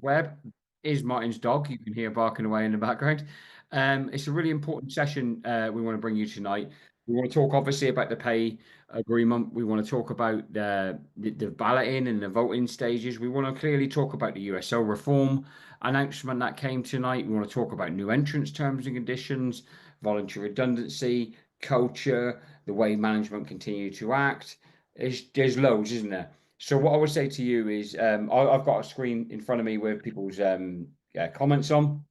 Webb is Martin's dog. You can hear barking away in the background. It's a really important session we want to bring you tonight. We want to talk obviously about the pay agreement. We want to talk about the balloting and the voting stages. We want to clearly talk about the USO reform announcement that came tonight. We want to talk about new entrants terms and conditions, voluntary redundancy, culture, the way management continue to act. There's loads, isn't there? So what I would say to you is, I've got a screen in front of me with people's comments on.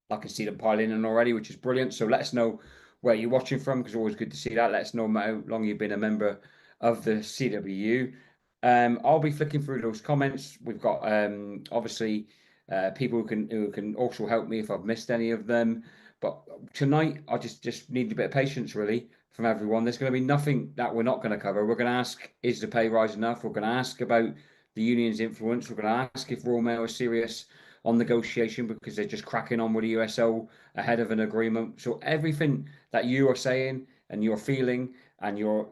I can see them piling in already, which is brilliant. So let us know where you're watching from, because it's always good to see that. Let us know how long you've been a member of the CWU. I'll be flicking through those comments. We've got obviously people who can also help me if I've missed any of them. But tonight, I just need a bit of patience, really, from everyone. There's going to be nothing that we're not going to cover. We're going to ask, is the pay rise enough? We're going to ask about the union's influence. We're going to ask if Royal Mail is serious on negotiation because they're just cracking on with the USO ahead of an agreement. So everything that you are saying and you're feeling and you're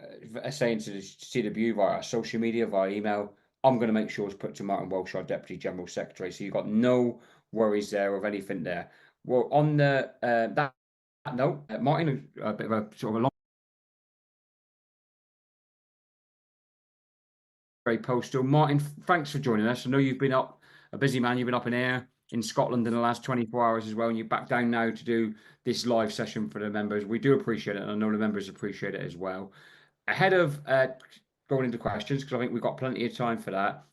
saying to the CWU via social media, via email, I'm going to make sure it's put to Martin Walsh, our Deputy General Secretary. So you've got no worries there of anything there. Well, on the that note, Martin, a bit of a sort of a long very postal. Martin, thanks for joining us. I know you've been up a busy man. You've been up in air in Scotland in the last 24 hours as well, and you're back down now to do this live session for the members. We do appreciate it, and I know the members appreciate it as well. Ahead of going into questions, because I think we've got plenty of time for that.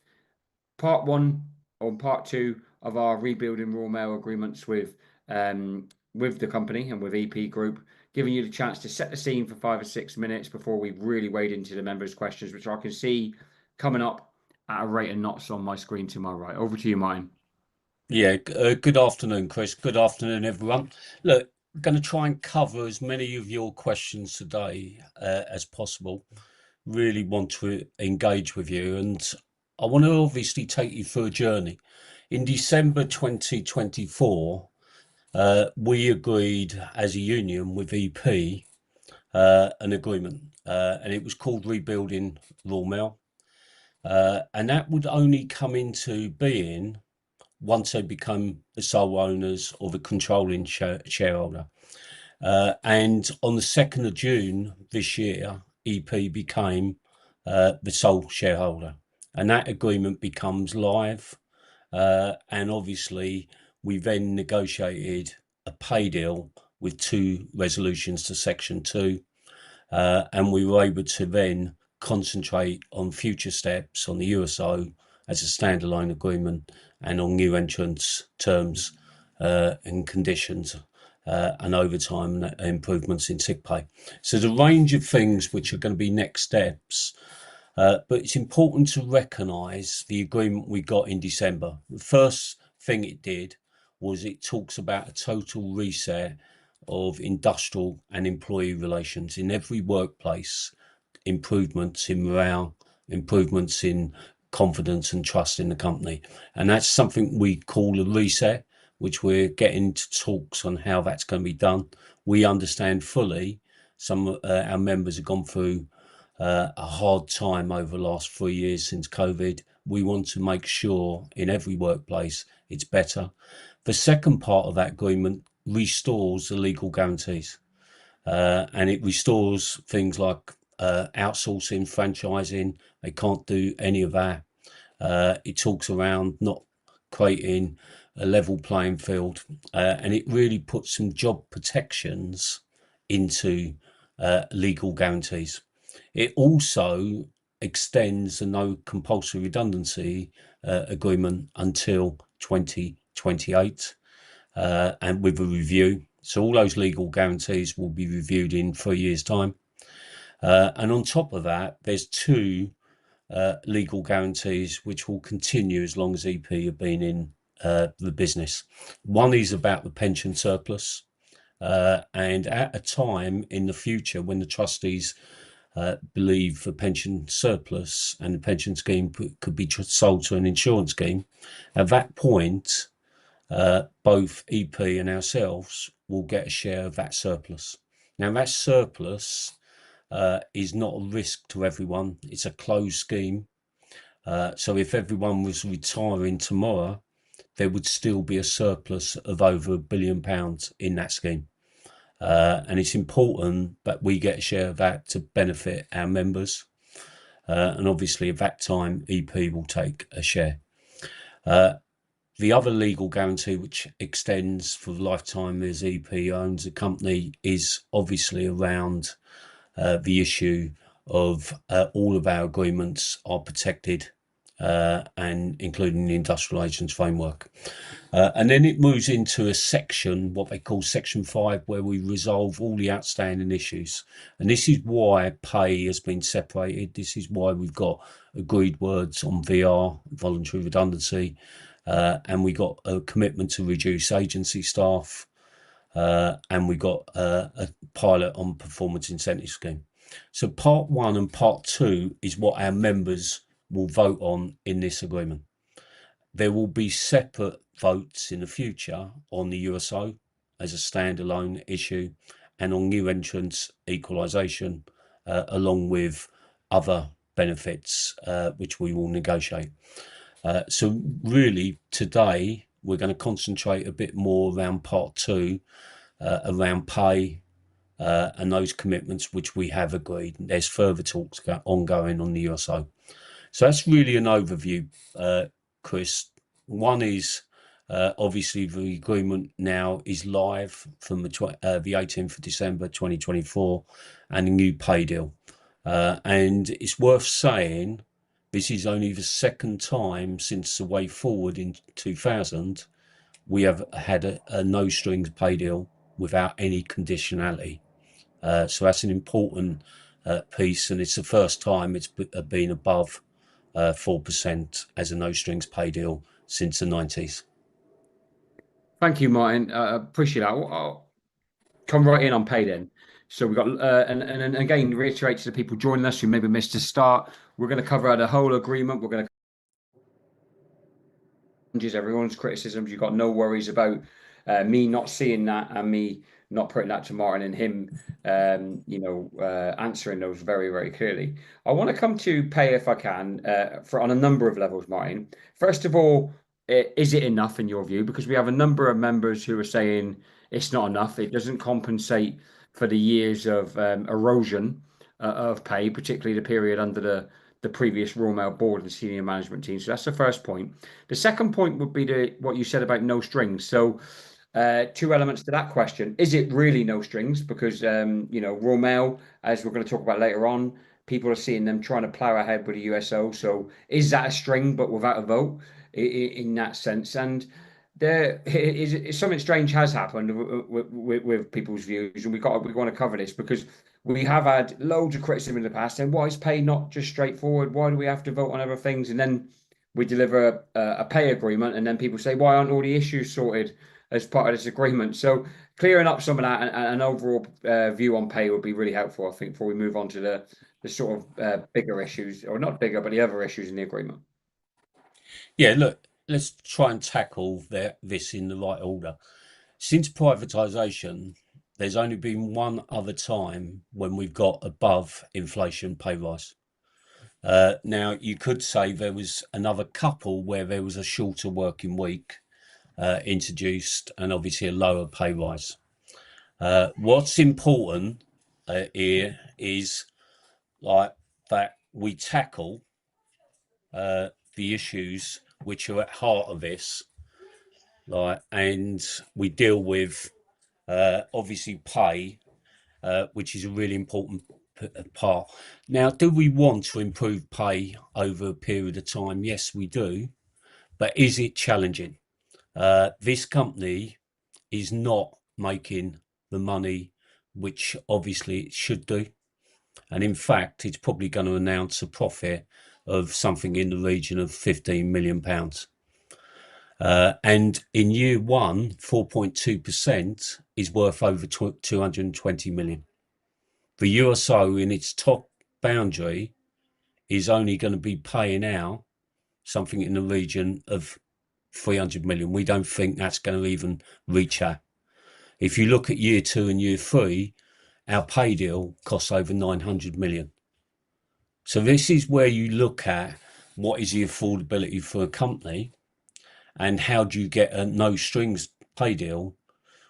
Part one or part two of our rebuilding Royal Mail agreements with the company and with EP Group, giving you the chance to set the scene for 5 or 6 minutes before we really wade into the members' questions, which I can see coming up at a rate of knots on my screen to my right. Over to you, Martin. Yeah, good afternoon, Chris. Good afternoon, everyone. Look, I'm going to try and cover as many of your questions today as possible. Really want to engage with you, and I want to obviously take you through a journey. In December 2024, we agreed as a union with EP an agreement, and it was called Rebuilding Royal Mail. And that would only come into being once they become the sole owners or the controlling shareholder. And on the 2nd of June this year, EP became the sole shareholder, and that agreement becomes live. And obviously, we then negotiated a pay deal with 2 resolutions to Section 2, and we were able to then concentrate on future steps on the USO as a standalone agreement and on new entrants terms and conditions and overtime and improvements in sick pay. So the range of things which are going to be next steps, but it's important to recognise the agreement we got in December. The first thing it did was it talks about a total reset of industrial and employee relations in every workplace, improvements in morale, improvements in confidence and trust in the company. And that's something we call a reset, which we're getting to talks on how that's going to be done. We understand fully some of our members have gone through a hard time over the last 3 years since COVID. We want to make sure in every workplace it's better. The second part of that agreement restores the legal guarantees, and it restores things like outsourcing, franchising. They can't do any of that. It talks around not creating a level playing field, and it really puts some job protections into legal guarantees. It also extends the no compulsory redundancy agreement until 2028, and with a review. So all those legal guarantees will be reviewed in 3 years' time. And on top of that, there's 2 legal guarantees which will continue as long as EP have been in the business. One is about the pension surplus, and at a time in the future when the trustees believe the pension surplus and the pension scheme could be sold to an insurance scheme, at that point both EP and ourselves will get a share of that surplus. Now that surplus is not a risk to everyone. It's a closed scheme. So if everyone was retiring tomorrow, there would still be a surplus of over £1 billion in that scheme. And it's important that we get a share of that to benefit our members. And obviously at that time, EP will take a share. The other legal guarantee, which extends for the lifetime as EP owns the company, is obviously around the issue of all of our agreements are protected, and including the industrial agents framework. And then it moves into a section, what they call section 5, where we resolve all the outstanding issues. And this is why pay has been separated. This is why we've got agreed words on VR, voluntary redundancy, and we got a commitment to reduce agency staff, and we got a pilot on performance incentive scheme. So part 1 and part 2 is what our members will vote on in this agreement. There will be separate votes in the future on the USO as a standalone issue and on new entrants equalisation, along with other benefits which we will negotiate. So really today we're going to concentrate a bit more around part 2, around pay, and those commitments which we have agreed. There's further talks ongoing on the USO. So that's really an overview, Chris. One is obviously the agreement now is live from the 18th of December 2024, and a new pay deal. And it's worth saying this is only the second time since the way forward in 2000 we have had a no strings pay deal without any conditionality. So that's an important piece, and it's the first time it's been above 4% as a no strings pay deal since the 90s. Thank you, Martin. I appreciate that. I'll come right in on pay then. So we've got, and again, reiterate to the people joining us who maybe missed the start, we're going to cover out the whole agreement. We're going to everyone's criticisms. You've got no worries about me not seeing that and me not putting that to Martin and him, answering those very, very clearly. I want to come to pay if I can, on a number of levels, Martin. First of all, is it enough in your view? Because we have a number of members who are saying it's not enough. It doesn't compensate for the years of erosion of pay, particularly the period under the previous Royal Mail board and senior management team. So that's the first point. The second point would be what you said about no strings. So two elements to that question. Is it really no strings? Because, Royal Mail, as we're going to talk about later on, people are seeing them trying to plow ahead with the USO. So is that a string but without a vote in that sense? And there is something strange has happened with people's views, and we want to cover this because we have had loads of criticism in the past. And why is pay not just straightforward? Why do we have to vote on other things? And then we deliver a pay agreement, and then people say, why aren't all the issues sorted as part of this agreement? So clearing up some of that and an overall view on pay would be really helpful, I think, before we move on to the sort of bigger issues, or not bigger, but the other issues in the agreement. Yeah, look, let's try and tackle this in the right order. Since privatisation, there's only been one other time when we've got above inflation pay rise. Now, you could say there was another couple where there was a shorter working week introduced and obviously a lower pay rise. What's important here is like that we tackle the issues which are at heart of this, and we deal with obviously pay, which is a really important part. Now, do we want to improve pay over a period of time? Yes, we do. But is it challenging? This company is not making the money which obviously it should do. And in fact, it's probably going to announce a profit of something in the region of £15 million. And in year one, 4.2% is worth over 220 million. The USO in its top boundary is only going to be paying out something in the region of 300 million. We don't think that's going to even reach that. If you look at year 2 and year 3, our pay deal costs over 900 million. So this is where you look at what is the affordability for a company. And how do you get a no strings pay deal,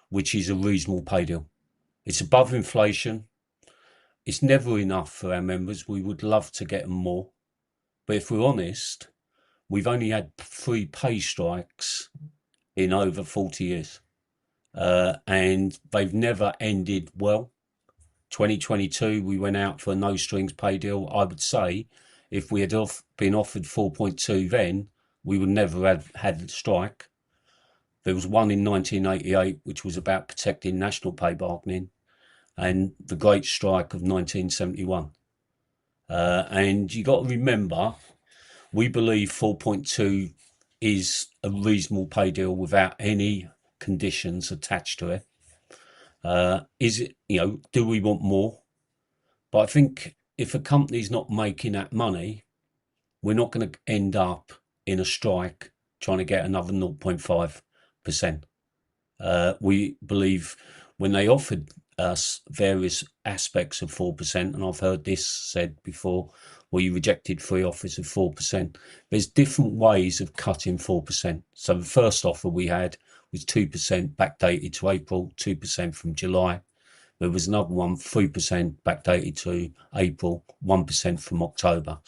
which is a reasonable pay deal? It's above inflation. It's never enough for our members. We would love to get them more. But if we're honest, we've only had 3 pay strikes in over 40 years. And they've never ended well. 2022, we went out for a no strings pay deal. I would say if we had been offered 4.2 then, we would never have had a strike. There was one in 1988, which was about protecting national pay bargaining, and the Great Strike of 1971. And you got to remember, we believe 4.2 is a reasonable pay deal without any conditions attached to it. Is it, do we want more? But I think if a company's not making that money, we're not going to end up in a strike trying to get another 0.5%. We believe when they offered us various aspects of 4%, and I've heard this said before, we rejected 3 offers of 4%. There's different ways of cutting 4%. So the first offer we had was 2% backdated to April, 2% from July. There was another one, 3% backdated to April, 1% from October.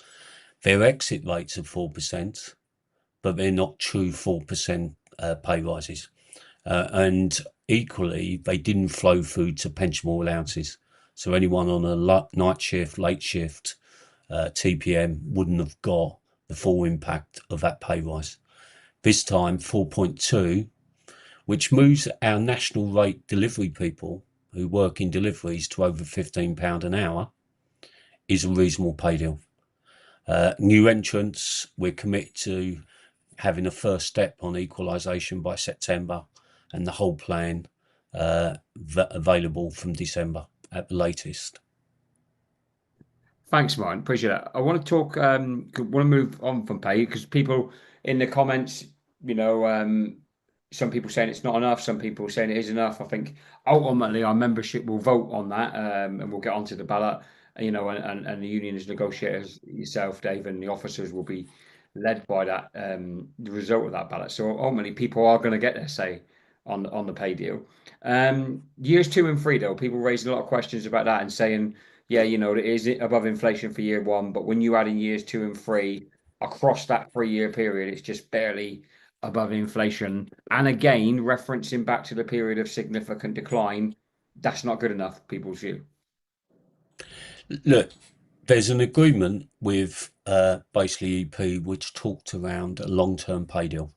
Their exit rates are 4%, but they're not true 4% pay rises. And equally, they didn't flow through to pensionable allowances. So anyone on a night shift, late shift, TPM wouldn't have got the full impact of that pay rise. This time, 4.2, which moves our national rate delivery people who work in deliveries to over £15 an hour, is a reasonable pay deal. New entrants, we're committed to having a first step on equalisation by September, and the whole plan available from December at the latest. Thanks, Martin. Appreciate that. I want to talk, want to move on from pay because people in the comments, some people saying it's not enough, some people saying it is enough. I think ultimately our membership will vote on that, and we'll get onto the ballot. And the union as negotiators, yourself, Dave, and the officers will be led by that, the result of that ballot. So ultimately, people are going to get their say on the pay deal. Years 2 and 3, though, people raising a lot of questions about that and saying, yeah, it is above inflation for year 1, but when you add in years 2 and 3 across that 3-year period, it's just barely above inflation. And again, referencing back to the period of significant decline, that's not good enough, people's view. Look, there's an agreement with basically EP which talked around a long-term pay deal.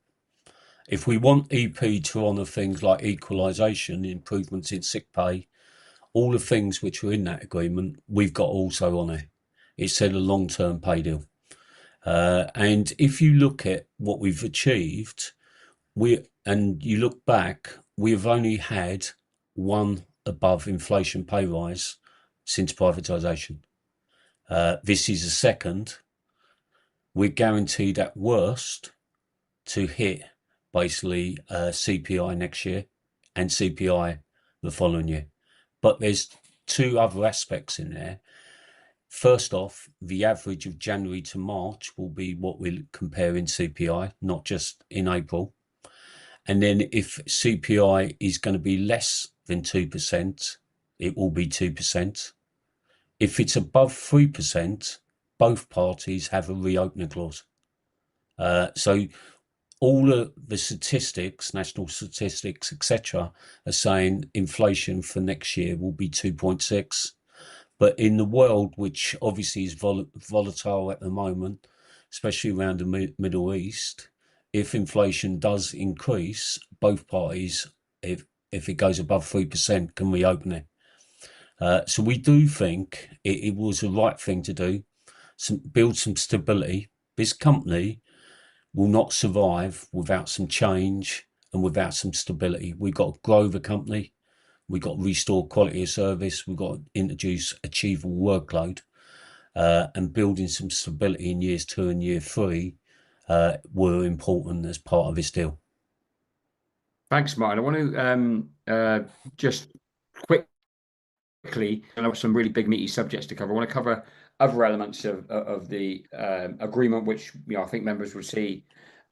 If we want EP to honour things like equalisation, improvements in sick pay, all the things which were in that agreement, we've got also on it. It said a long-term pay deal. And if you look at what we've achieved, and you look back, we've only had 1 above inflation pay rise since privatisation. This is a second. We're guaranteed at worst to hit basically CPI next year and CPI the following year. But there's 2 other aspects in there. First off, the average of January to March will be what we'll compare in CPI, not just in April. And then if CPI is going to be less than 2%, it will be 2%. If it's above 3%, both parties have a reopening clause. So all of the statistics, national statistics, etc., are saying inflation for next year will be 2.6. But in the world, which obviously is volatile at the moment, especially around the Middle East, if inflation does increase, both parties, if it goes above 3%, can reopen it. So we do think it was the right thing to do, build some stability. This company will not survive without some change and without some stability. We've got to grow the company. We've got to restore quality of service. We've got to introduce achievable workload, and building some stability in years 2 and year 3 were important as part of this deal. Thanks, Martin. I want to just quickly, I know some really big meaty subjects to cover. I want to cover other elements of the agreement, which I think members will see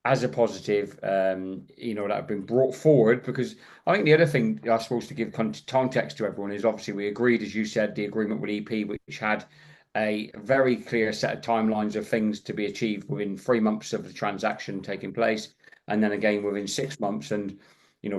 as a positive, that have been brought forward. Because I think the other thing I suppose to give context to everyone is obviously we agreed, as you said, the agreement with EP, which had a very clear set of timelines of things to be achieved within 3 months of the transaction taking place, and then again within 6 months. And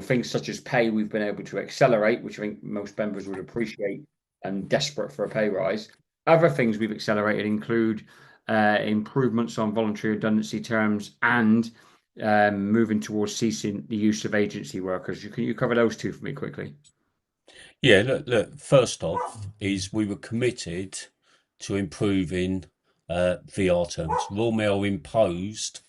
things such as pay we've been able to accelerate, which I think most members would appreciate and desperate for a pay rise. Other things we've accelerated include improvements on voluntary redundancy terms and moving towards ceasing the use of agency workers. Can you cover those two for me quickly? Yeah, look, first off is we were committed to improving VR terms. Royal Mail imposed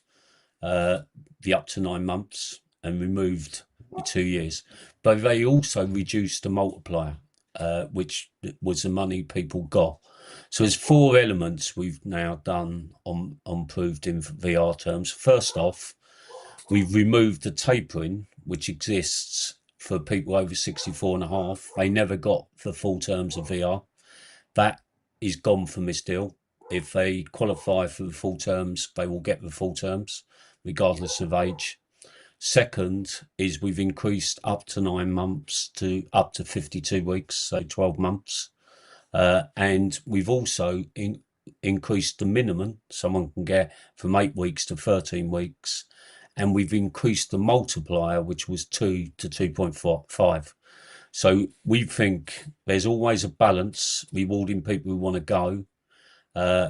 the up to 9 months and removed the 2 years, but they also reduced the multiplier, which was the money people got. So there's four elements we've now done on improved in VR terms. First off, we've removed the tapering, which exists for people over 64 and a half. They never got the full terms of VR. That is gone from this deal. If they qualify for the full terms, they will get the full terms, regardless of age. Second is we've increased up to 9 months to up to 52 weeks, so 12 months. And we've also increased the minimum someone can get from 8 weeks to 13 weeks. And we've increased the multiplier, which was 2 to 2.5. So we think there's always a balance, rewarding people who want to go,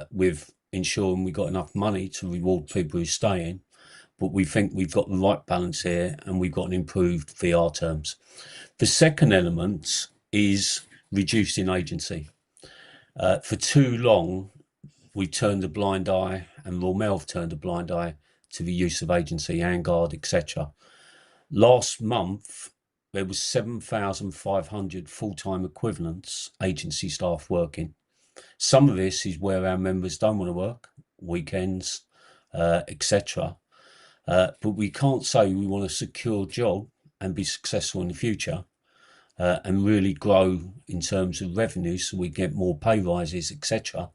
with ensuring we've got enough money to reward people who stay in. But we think we've got the right balance here and we've got an improved VR terms. The second element is reducing agency. For too long, we turned a blind eye, and Royal Mail have turned a blind eye to the use of agency, Vanguard, etc. Last month, there was 7,500 full-time equivalents, agency staff working. Some of this is where our members don't want to work, weekends, etc. But we can't say we want a secure job and be successful in the future, and really grow in terms of revenue so we get more pay rises, etc.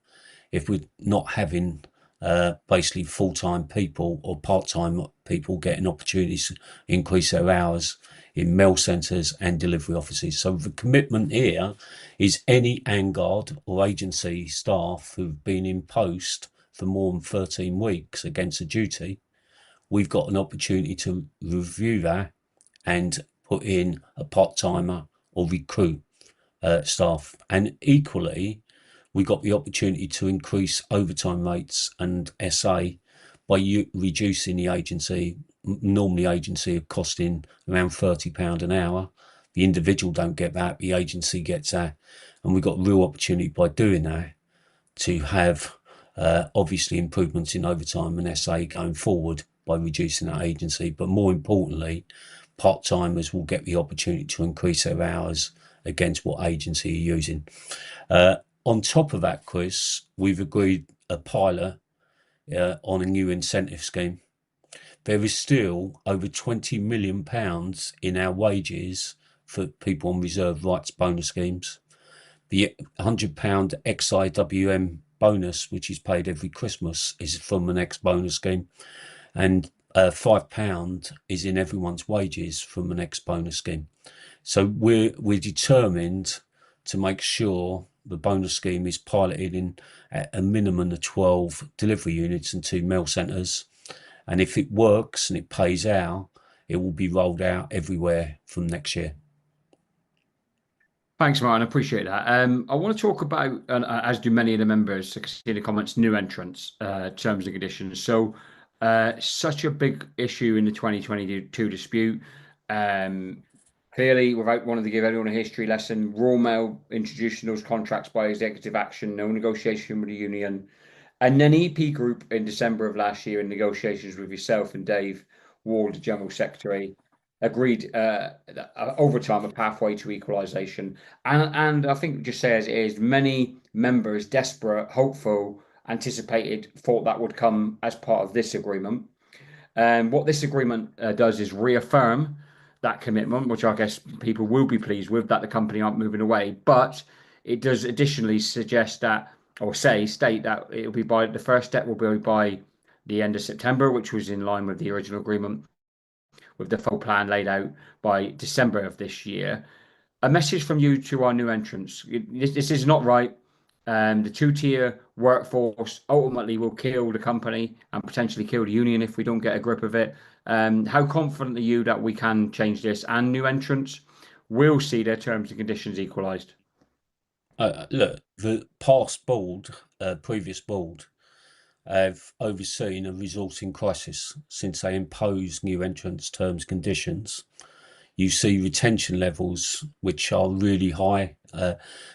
if we're not having basically full-time people or part-time people getting opportunities to increase their hours in mail centres and delivery offices. So the commitment here is any Vanguard or agency staff who've been in post for more than 13 weeks against a duty, we've got an opportunity to review that and put in a part-timer or recruit staff. And equally, we got the opportunity to increase overtime rates and SA by reducing the agency. Normally agency are costing around £30 an hour. The individual don't get that, the agency gets that. And we've got real opportunity by doing that to have obviously improvements in overtime and SA going forward by reducing that agency. But more importantly, part-timers will get the opportunity to increase their hours against what agency are using. On top of that, Chris, we've agreed a pilot on a new incentive scheme. There is still over £20 million in our wages for people on reserve rights bonus schemes. The £100 XIWM bonus, which is paid every Christmas, is from the next bonus scheme. And £5 is in everyone's wages from the next bonus scheme. So we're determined to make sure the bonus scheme is piloted in at a minimum of 12 delivery units and 2 mail centres. And if it works and it pays out, it will be rolled out everywhere from next year. Thanks, Martin. I appreciate that. I want to talk about, as do many of the members, I can see in the comments, new entrants, terms and conditions. So, such a big issue in the 2022 dispute. Clearly, without wanting to give everyone a history lesson, Royal Mail introducing those contracts by executive action, no negotiation with the union. And then EP Group in December of last year, in negotiations with yourself and Dave Ward, the General Secretary, agreed over time a pathway to equalisation. And I think just say as it is, many members, desperate, hopeful, anticipated, thought that would come as part of this agreement. And what this agreement does is reaffirm that commitment, which I guess people will be pleased with, that the company aren't moving away. But it does additionally suggest that, or state that it'll be by the first step will be by the end of September, which was in line with the original agreement, with the full plan laid out by December of this year. A message from you to our new entrants. This is not right. The two-tier workforce ultimately will kill the company and potentially kill the union if we don't get a grip of it. How confident are you that we can change this and new entrants will see their terms and conditions equalised? Look, the past board, previous board, have overseen a resourcing crisis since they imposed new entrants' terms and conditions. You see retention levels which are really high,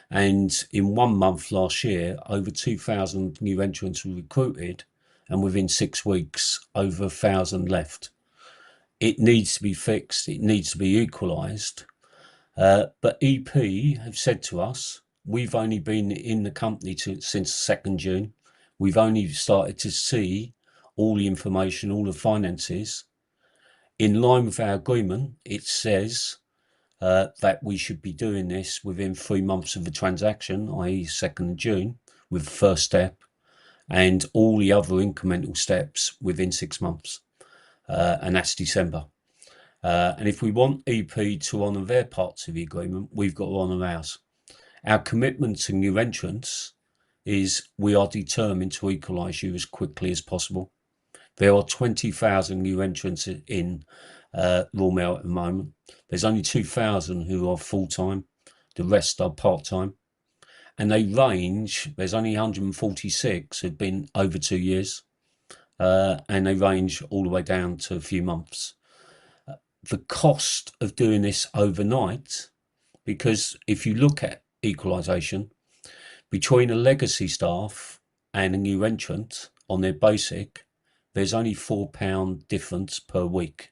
and in 1 month last year, over 2,000 new entrants were recruited, and within 6 weeks, over 1,000 left. It needs to be fixed. It needs to be equalised. But EP have said to us, we've only been in the company since 2nd June. We've only started to see all the information, all the finances. In line with our agreement, it says that we should be doing this within 3 months of the transaction, i.e. 2nd of June, with the first step, and all the other incremental steps within 6 months, and that's December. And if we want EP to honour their parts of the agreement, we've got to honour ours. Our commitment to new entrants is we are determined to equalise you as quickly as possible. There are 20,000 new entrants in Royal Mail at the moment. There's only 2,000 who are full-time. The rest are part-time. And they range, there's only 146 who've been over 2 years. And they range all the way down to a few months. The cost of doing this overnight, because if you look at equalisation, between a legacy staff and a new entrant on their basic, there's only £4 difference per week.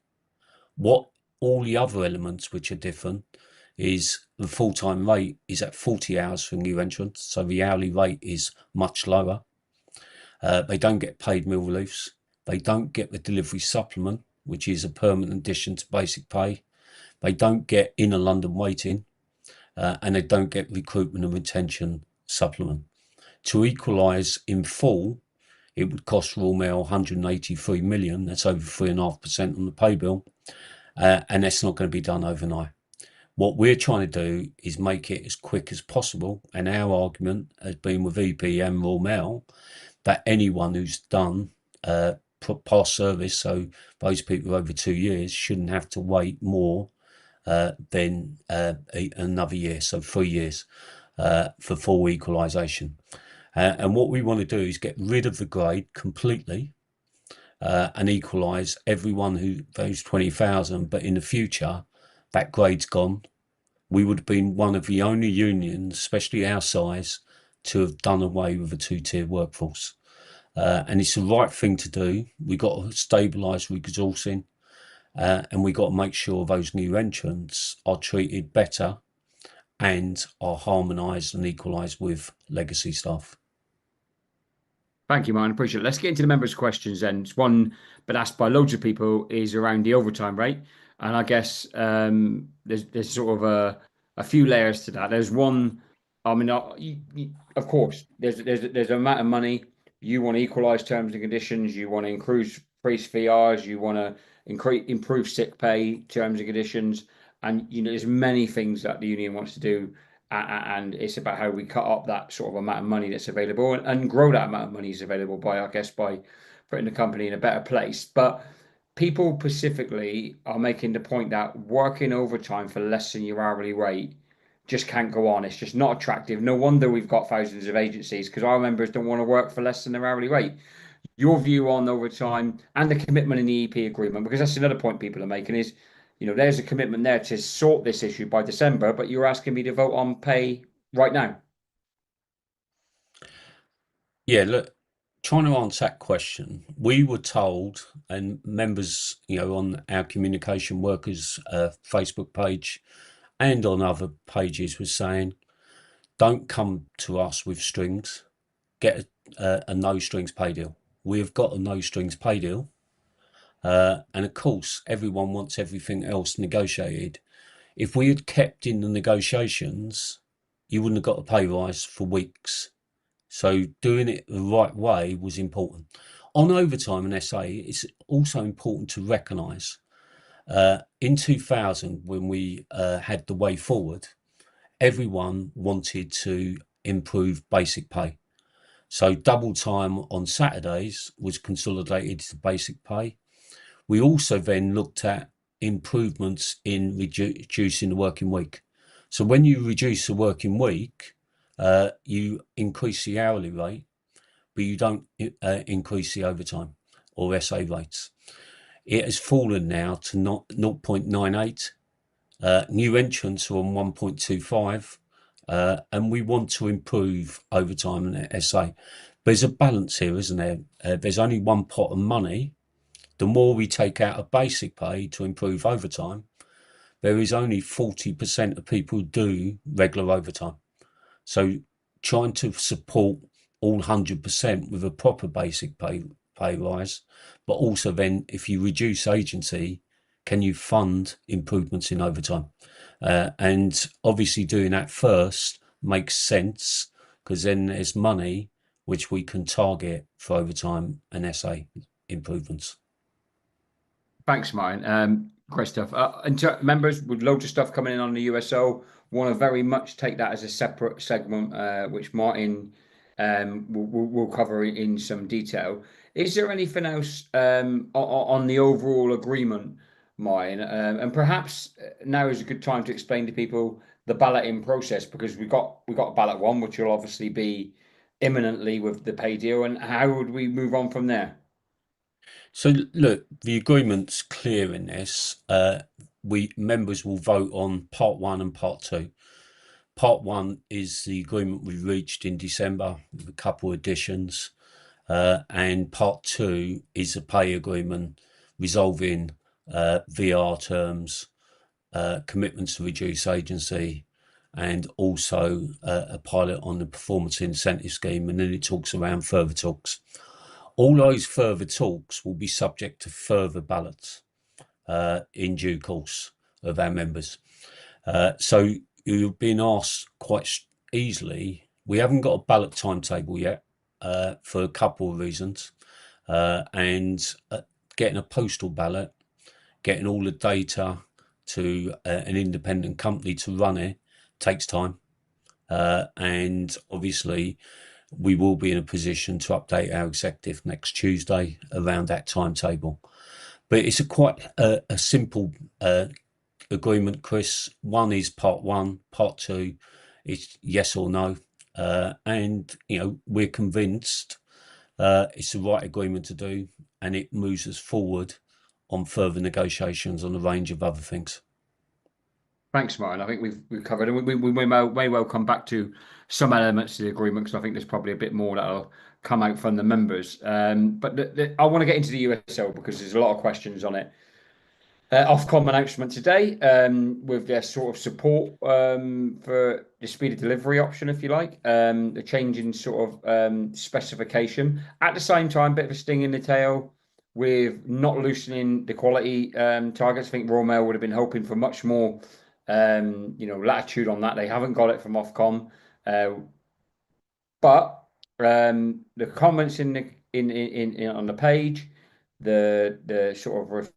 What all the other elements which are different is the full-time rate is at 40 hours for new entrants, so the hourly rate is much lower. They don't get paid meal reliefs. They don't get the delivery supplement, which is a permanent addition to basic pay. They don't get inner London waiting, and they don't get recruitment and retention supplement. To equalise in full, it would cost Royal Mail 183 million. That's over 3.5% on the pay bill, and that's not going to be done overnight. What we're trying to do is make it as quick as possible, and our argument has been with EP and Royal Mail that anyone who's done past service, so those people over 2 years, shouldn't have to wait more than another year, so 3 years for full equalisation. And what we want to do is get rid of the grade completely and equalise everyone those 20,000, but in the future, that grade's gone. We would have been one of the only unions, especially our size, to have done away with a two-tier workforce. And it's the right thing to do. We've got to stabilise resourcing, and we've got to make sure those new entrants are treated better and are harmonised and equalised with legacy staff. Thank you, Martin. Appreciate it. Let's get into the members' questions then. It's one been asked by loads of people is around the overtime rate. And I guess there's sort of a few layers to that. There's one, I mean, of course, there's an amount of money. You want to equalise terms and conditions. You want to increase VRs. You want to improve sick pay terms and conditions. And, there's many things that the union wants to do. And it's about how we cut up that sort of amount of money that's available and grow that amount of money is available by putting the company in a better place. But people specifically are making the point that working overtime for less than your hourly rate just can't go on. It's just not attractive. No wonder we've got thousands of agencies because our members don't want to work for less than their hourly rate. Your view on overtime and the commitment in the EP agreement, because that's another point people are making is, there's a commitment there to sort this issue by December, but you're asking me to vote on pay right now. Yeah, look, trying to answer that question, we were told, and members, on our communication workers Facebook page and on other pages was saying, don't come to us with strings, get a no strings pay deal. We've got a no strings pay deal. And of course, everyone wants everything else negotiated. If we had kept in the negotiations, you wouldn't have got a pay rise for weeks. So doing it the right way was important. On overtime and SA, it's also important to recognise in 2000, when we had the way forward, everyone wanted to improve basic pay. So double time on Saturdays was consolidated to basic pay. We also then looked at improvements in reducing the working week. So when you reduce the working week, you increase the hourly rate, but you don't increase the overtime or SA rates. It has fallen now to 0.98. New entrants are on 1.25, and we want to improve overtime and SA. There's a balance here, isn't there? There's only one pot of money. The more we take out of basic pay to improve overtime, there is only 40% of people who do regular overtime. So trying to support all 100% with a proper basic pay rise, but also then if you reduce agency, can you fund improvements in overtime? And obviously doing that first makes sense, because then there's money which we can target for overtime and SA improvements. Thanks, Martin. Great stuff. And members, with loads of stuff coming in on the USO, want to very much take that as a separate segment, which Martin will cover in some detail. Is there anything else on the overall agreement, Martin? And perhaps now is a good time to explain to people the balloting process, because we got ballot one, which will obviously be imminently with the pay deal, and how would we move on from there? So look, the agreement's clear in this. We members will vote on part one and part two. Part one is the agreement we reached in December with a couple of additions, and part two is a pay agreement resolving VR terms, commitments to reduce agency, and also a pilot on the performance incentive scheme, and then it talks around further talks. All those further talks will be subject to further ballots in due course of our members. So you've been asked quite easily. We haven't got a ballot timetable yet for a couple of reasons. And getting a postal ballot, getting all the data to an independent company to run it takes time. And obviously, we will be in a position to update our executive next Tuesday around that timetable. But it's quite a simple agreement, Chris. One is part one, part two is yes or no. And, we're convinced it's the right agreement to do, and it moves us forward on further negotiations on a range of other things. Thanks, Martin. I think we've covered, and we may well come back to some elements of the agreement, because I think there's probably a bit more that'll come out from the members. But I want to get into the USO because there's a lot of questions on it. Ofcom announcement today with their sort of support for the speed of delivery option, if you like, the change in sort of specification. At the same time, bit of a sting in the tail with not loosening the quality targets. I think Royal Mail would have been hoping for much more latitude on that. They haven't got it from Ofcom, but the comments in on the page, the sort of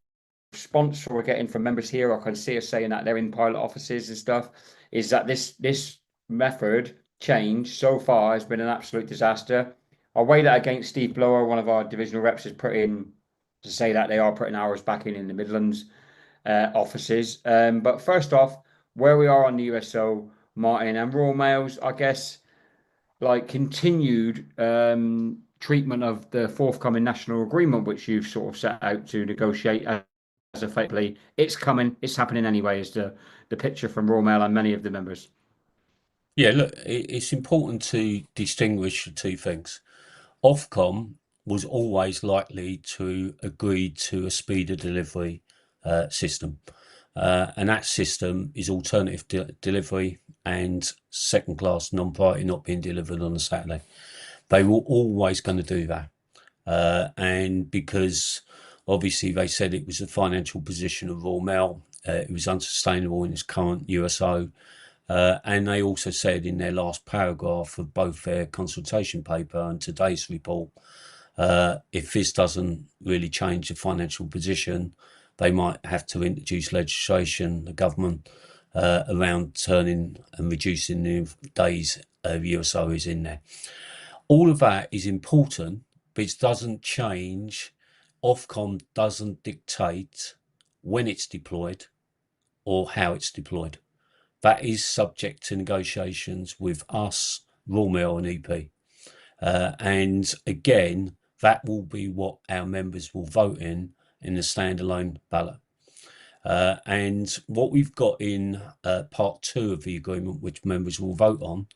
response we're getting from members here, I can see us saying that they're in pilot offices and stuff, is that this method change so far has been an absolute disaster. I weigh that against Steve Blower, one of our divisional reps, has put in to say that they are putting hours back in the Midlands offices. But first off, where we are on the USO, Martin, and Royal Mail's, I guess, like continued treatment of the forthcoming national agreement, which you've sort of set out to negotiate as effectively. It's coming, it's happening anyway, is the picture from Royal Mail and many of the members. Yeah, look, it's important to distinguish the two things. Ofcom was always likely to agree to a speed of delivery system. And that system is alternative delivery and second class non-priority not being delivered on a Saturday. They were always going to do that. And because obviously they said it was the financial position of Royal Mail, it was unsustainable in its current USO. And they also said in their last paragraph of both their consultation paper and today's report If this doesn't really change the financial position, they might have to introduce legislation, the government, around turning and reducing the days USO is in there. All of that is important, but it doesn't change. Ofcom doesn't dictate when it's deployed or how it's deployed. That is subject to negotiations with us, Royal Mail and EP. And again, that will be what our members will vote in the standalone ballot. And what we've got in part 2 of the agreement, which members will vote on,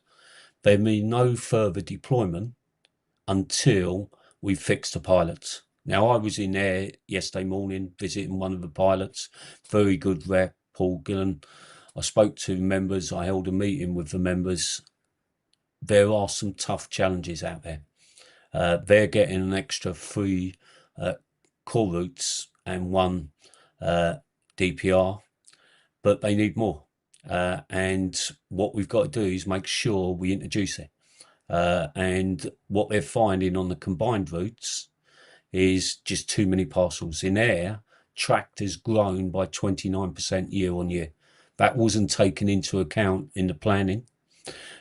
there may be no further deployment until we fix the pilots. Now, I was in there yesterday morning visiting one of the pilots, very good rep, Paul Gillen. I spoke to members, I held a meeting with the members. There are some tough challenges out there. They're getting an extra 3 core routes and 1 DPR, but they need more. And what we've got to do is make sure we introduce it. And what they're finding on the combined routes is just too many parcels. In air, tracked has grown by 29% year on year. That wasn't taken into account in the planning.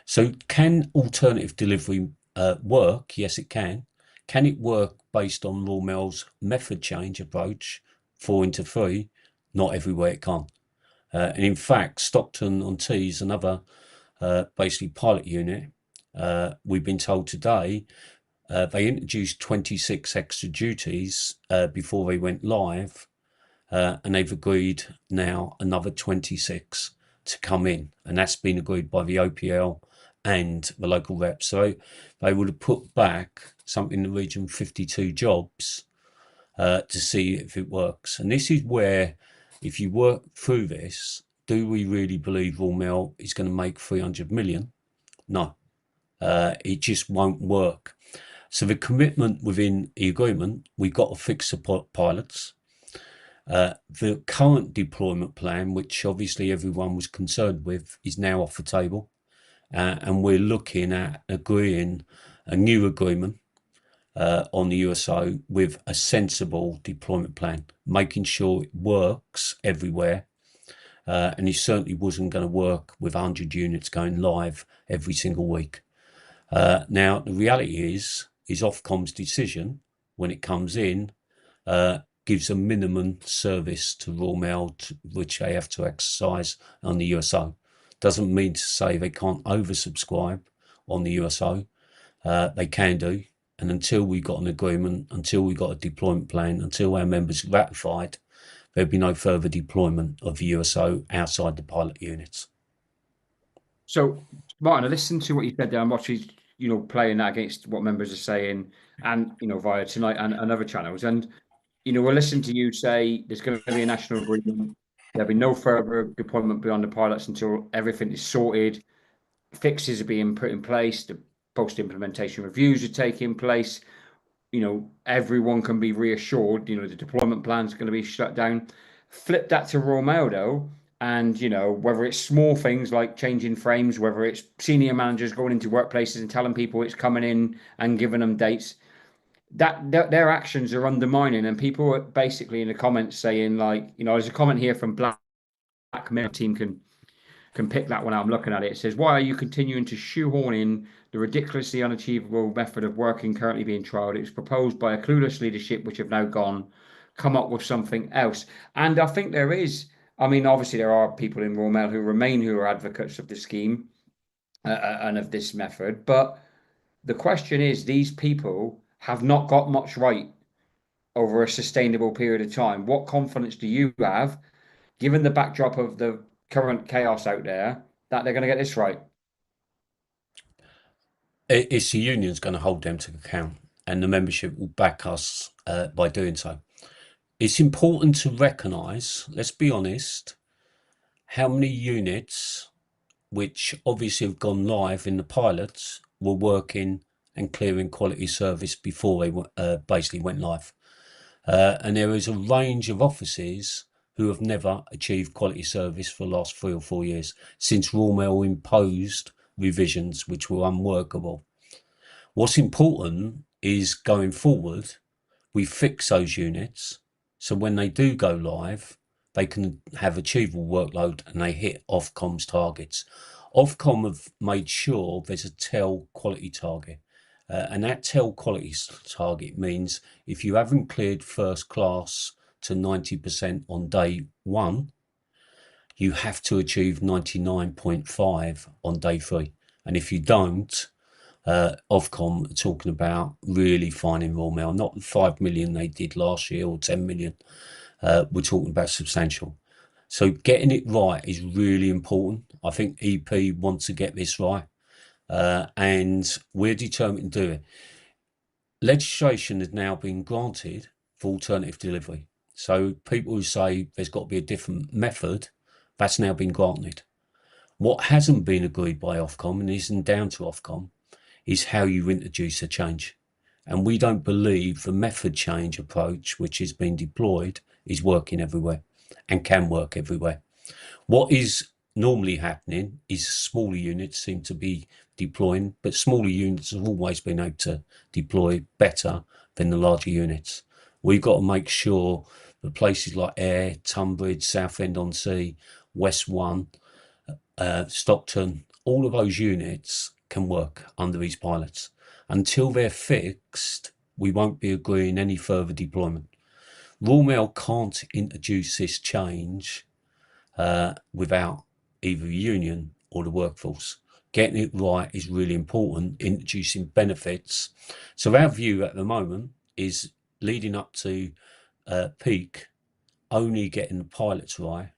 So can alternative delivery work? Yes, it can. Can it work based on Royal Mail's method change approach, 4 into 3? Not everywhere it can. And in fact, Stockton-on-Tees is another basically pilot unit. We've been told today they introduced 26 extra duties before they went live, and they've agreed now another 26 to come in, and that's been agreed by the OPL and the local reps. So they would have put back something in the region of 52 jobs to see if it works. And this is where, if you work through this, do we really believe Royal Mail is going to make 300 million? No, it just won't work. So the commitment within the agreement, we've got to fix the pilots. The current deployment plan, which obviously everyone was concerned with, is now off the table. And we're looking at agreeing a new agreement on the USO with a sensible deployment plan, making sure it works everywhere. And it certainly wasn't going to work with 100 units going live every single week. Now, the reality is Ofcom's decision, when it comes in, gives a minimum service to Royal Mail, which they have to exercise on the USO. Doesn't mean to say they can't oversubscribe on the USO. They can do. And until we got an agreement, until we got a deployment plan, until our members ratified, there'd be no further deployment of the USO outside the pilot units. So, Martin, I listened to what you said there and watching, playing that against what members are saying and, via Tonight and other channels. And, we'll listen to you say there's going to be a national agreement. There'll be no further deployment beyond the pilots until everything is sorted. Fixes are being put in place. The post-implementation reviews are taking place. Everyone can be reassured, the deployment plan is going to be shut down. Flip that to Royal Mail, though, and, whether it's small things like changing frames, whether it's senior managers going into workplaces and telling people it's coming in and giving them dates, that their actions are undermining. And people are basically in the comments saying, like, there's a comment here from Black Mirror team can pick that one out. I'm looking at it. It says, why are you continuing to shoehorn in the ridiculously unachievable method of working currently being trialled? It was proposed by a clueless leadership which have now gone. Come up with something else. And I think there is, obviously there are people in Royal Mail who are advocates of the scheme and of this method. But the question is, these people have not got much right over a sustainable period of time. What confidence do you have, given the backdrop of the current chaos out there, that they're going to get this right? It's the union's going to hold them to account, and the membership will back us by doing so. It's important to recognise, let's be honest, how many units, which obviously have gone live in the pilots, were working and clearing quality service before they basically went live. And there is a range of offices who have never achieved quality service for the last 3 or 4 years, since Royal Mail imposed revisions which were unworkable. What's important is going forward, we fix those units. So when they do go live, they can have achievable workload and they hit Ofcom's targets. Ofcom have made sure there's a TEL quality target. And that TEL quality target means if you haven't cleared first class to 90% on day one, you have to achieve 99.5 on day 3. And if you don't, Ofcom are talking about really fining Royal Mail, not 5 million they did last year or 10 million. We're talking about substantial. So getting it right is really important. I think EP wants to get this right, and we're determined to do it. Legislation has now been granted for alternative delivery. So people who say there's got to be a different method, that's now been granted. What hasn't been agreed by Ofcom, and isn't down to Ofcom, is how you introduce a change. And we don't believe the method change approach which has been deployed is working everywhere and can work everywhere. What is normally happening is smaller units seem to be deploying, but smaller units have always been able to deploy better than the larger units. We've got to make sure that places like Ayr, Tunbridge, Southend-on-Sea, West 1, Stockton, all of those units can work under these pilots. Until they're fixed, we won't be agreeing any further deployment. Royal Mail can't introduce this change without either the union or the workforce. Getting it right is really important, introducing benefits. So our view at the moment is leading up to peak, only getting the pilots right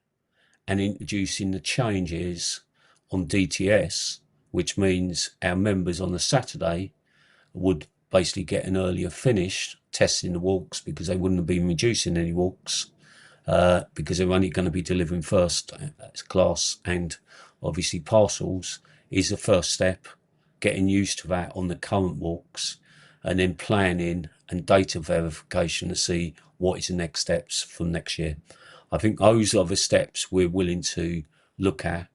and introducing the changes on DTS, which means our members on a Saturday would basically get an earlier finish testing the walks because they wouldn't have been reducing any walks because they're only going to be delivering first class and obviously parcels is the first step, getting used to that on the current walks and then planning and data verification to see what is the next steps from next year. I think those are the steps we're willing to look at,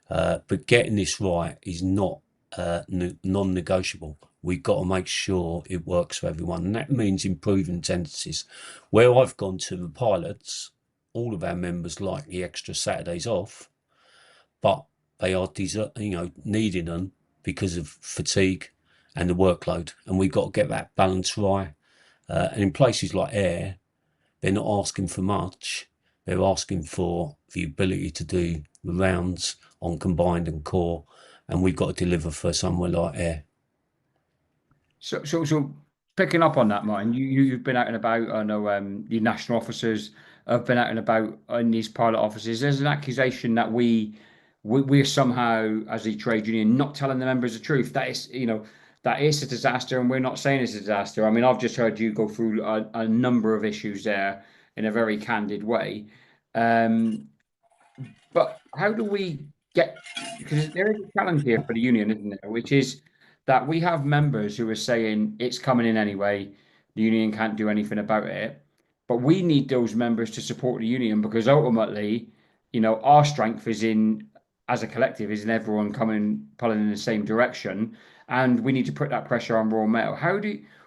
but getting this right is not non-negotiable. We've got to make sure it works for everyone, and that means improving tendencies. Where I've gone to the pilots, all of our members like the extra Saturdays off, but they are needing them because of fatigue and the workload, and we've got to get that balance right. And in places like Ayr, they're not asking for much. They're asking for the ability to do the rounds on combined and core, and we've got to deliver for somewhere like Ayr. So picking up on that, Martin, you've been out and about. I know your national officers have been out and about in these pilot offices. There's an accusation that we're somehow, as a trade union, not telling the members the truth. That is, that is a disaster, and we're not saying it's a disaster. I mean, I've just heard you go through a number of issues there in a very candid way. But how do we get, because there is a challenge here for the union, isn't there? Which is that we have members who are saying it's coming in anyway, the union can't do anything about it. But we need those members to support the union because ultimately, our strength is in, as a collective, is in everyone coming, pulling in the same direction. And we need to put that pressure on Royal Mail.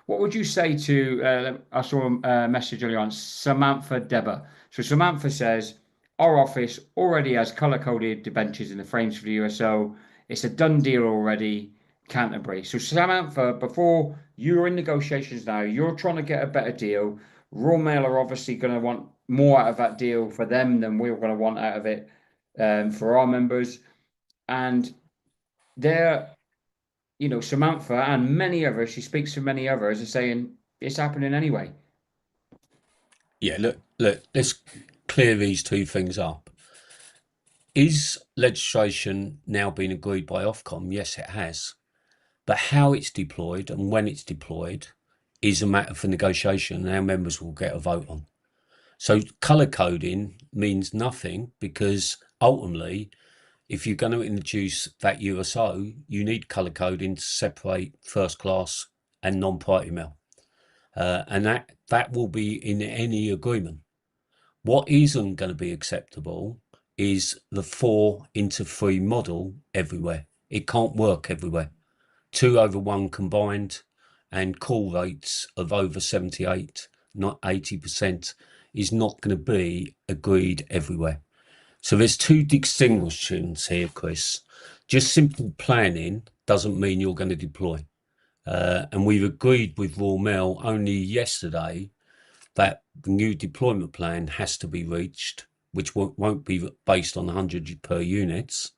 What would you say to, I saw a message earlier on, Samantha Debber. So Samantha says, our office already has colour-coded debentures in the frames for the USO. It's a done deal already, Canterbury. So Samantha, before you're in negotiations now, you're trying to get a better deal. Royal Mail are obviously going to want more out of that deal for them than we're going to want out of it for our members. And they're, Samantha and many others, she speaks to many others, are saying it's happening anyway. Yeah, look, let's clear these two things up. Is legislation now being agreed by Ofcom? Yes, it has. But how it's deployed and when it's deployed is a matter for negotiation, and our members will get a vote on. So colour coding means nothing because ultimately, if you're going to introduce that USO, you need colour coding to separate first class and non-party mail. And that will be in any agreement. What isn't going to be acceptable is the 4-into-3 model everywhere. It can't work everywhere. 2/1 combined and call rates of over 78, not 80%, is not going to be agreed everywhere. So there's two distinctions here, Chris. Just simple planning doesn't mean you're going to deploy. And we've agreed with Royal Mail only yesterday that the new deployment plan has to be reached, which won't be based on 100 per units.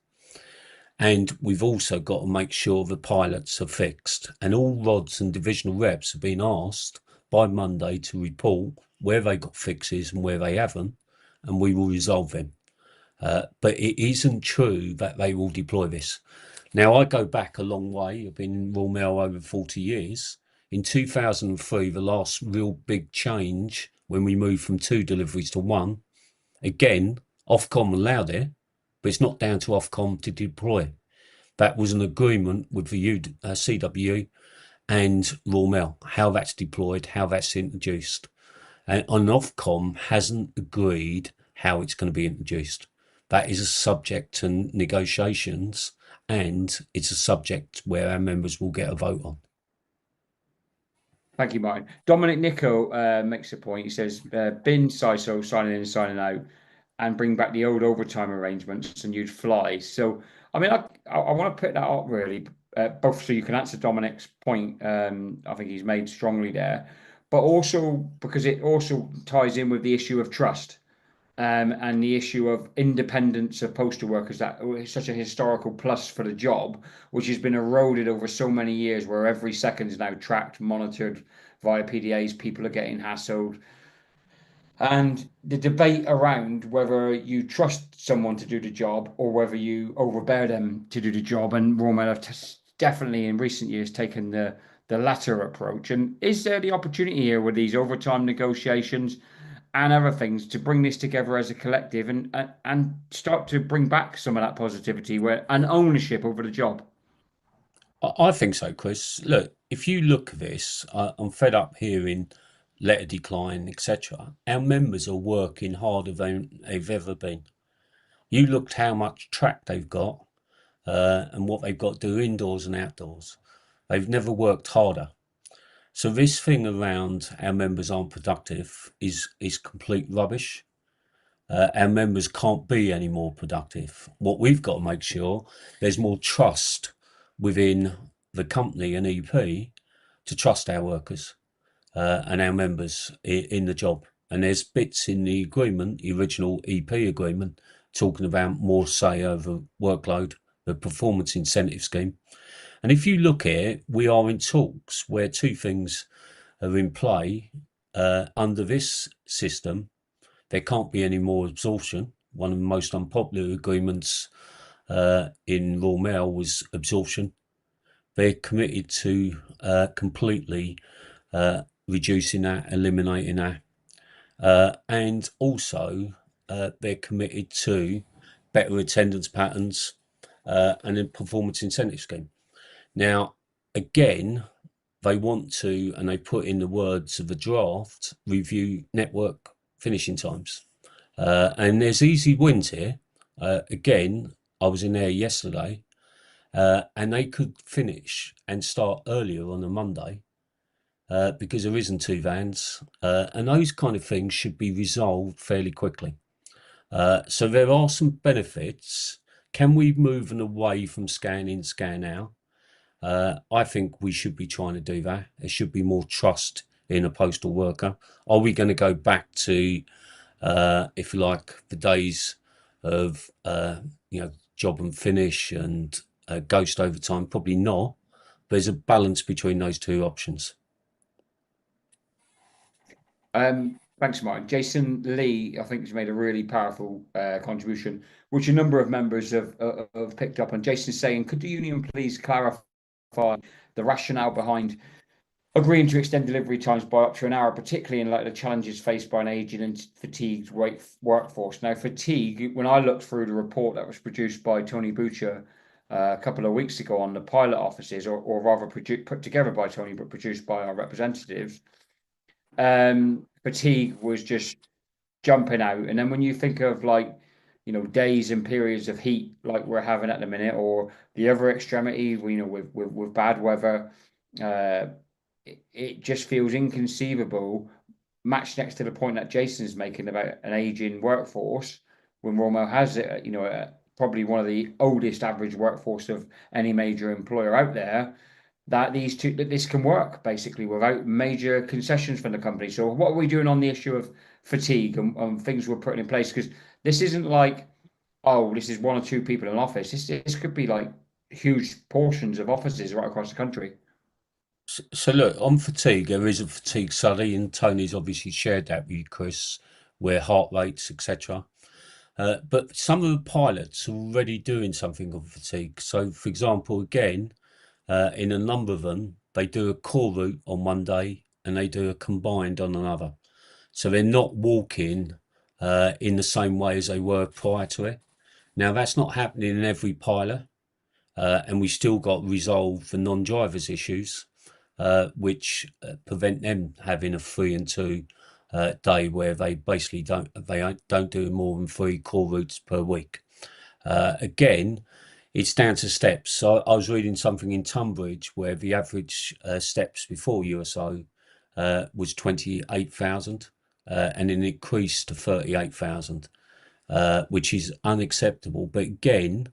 And we've also got to make sure the pilots are fixed. And all rods and divisional reps have been asked by Monday to report where they got fixes and where they haven't, and we will resolve them. But it isn't true that they will deploy this. Now, I go back a long way. I've been in Royal Mail over 40 years. In 2003, the last real big change when we moved from 2 deliveries to 1, again, Ofcom allowed it, but it's not down to Ofcom to deploy. That was an agreement with the CWU and Royal Mail, how that's deployed, how that's introduced. And Ofcom hasn't agreed how it's going to be introduced. That is a subject to negotiations, and it's a subject where our members will get a vote on. Thank you, Martin. Dominic Nico makes a point. He says, bin CISO signing in and signing out and bring back the old overtime arrangements and you'd fly. So, I mean, I want to put that up really, both so you can answer Dominic's point. I think he's made strongly there, but also because it also ties in with the issue of trust. And the issue of independence of postal workers, that is such a historical plus for the job, which has been eroded over so many years, where every second is now tracked, monitored via PDAs, people are getting hassled. And the debate around whether you trust someone to do the job or whether you overbear them to do the job, and Royal Mail have definitely in recent years taken the latter approach. And is there the opportunity here with these overtime negotiations and other things to bring this together as a collective and start to bring back some of that positivity where and ownership over the job? I think so, Chris. Look, if you look at this, I'm fed up hearing letter decline, etc. Our members are working harder than they've ever been. You looked how much track they've got and what they've got to do indoors and outdoors. They've never worked harder. So this thing around our members aren't productive is complete rubbish. Our members can't be any more productive. What we've got to make sure there's more trust within the company and EP to trust our workers and our members in the job. And there's bits in the agreement, the original EP agreement, talking about more say over workload, the performance incentive scheme. And if you look at it, we are in talks where two things are in play. Under this system, there can't be any more absorption. One of the most unpopular agreements in Royal Mail was absorption. They're committed to completely reducing that, eliminating that. And also, they're committed to better attendance patterns and a performance incentive scheme. Now, again, they want to, and they put in the words of the draft, review network finishing times. And there's easy wins here. Again, I was in there yesterday, and they could finish and start earlier on a Monday because there isn't two vans, and those kind of things should be resolved fairly quickly. So there are some benefits. Can we move away from scan in, scan out? I think we should be trying to do that. There should be more trust in a postal worker. Are we going to go back to, if you like, the days of job and finish and ghost overtime? Probably not. There's a balance between those two options. Thanks, Martin. Jason Lee, I think, has made a really powerful contribution, which a number of members have picked up on. Jason's saying, could the union please clarify the rationale behind agreeing to extend delivery times by up to an hour, particularly in light of the challenges faced by an aging and fatigued workforce? Now, fatigue, when I looked through the report that was produced by Tony Butcher a couple of weeks ago on the pilot offices, or rather put together by Tony, but produced by our representatives, fatigue was just jumping out. And then when you think of days and periods of heat like we're having at the minute, or the other extremity, with bad weather, it just feels inconceivable, matched next to the point that Jason's making about an aging workforce, when Romo has it, probably one of the oldest average workforce of any major employer out there, that this can work basically without major concessions from the company. So what are we doing on the issue of fatigue and things we're putting in place? Because this isn't like, oh, this is one or two people in an office. This could be like huge portions of offices right across the country. So look, on fatigue, there is a fatigue study, and Tony's obviously shared that with you, Chris, where heart rates, etc. But some of the pilots are already doing something on fatigue. So, for example, again, in a number of them, they do a core route on one day and they do a combined on another. So they're not walking in the same way as they were prior to it. Now, that's not happening in every pilot, and we still got to resolve the non-drivers issues, which prevent them having a 3 and 2 day where they basically don't do more than 3 core routes per week. Again, it's down to steps. So I was reading something in Tunbridge where the average steps before USO was 28,000, and then it increased to 38,000, which is unacceptable. But again,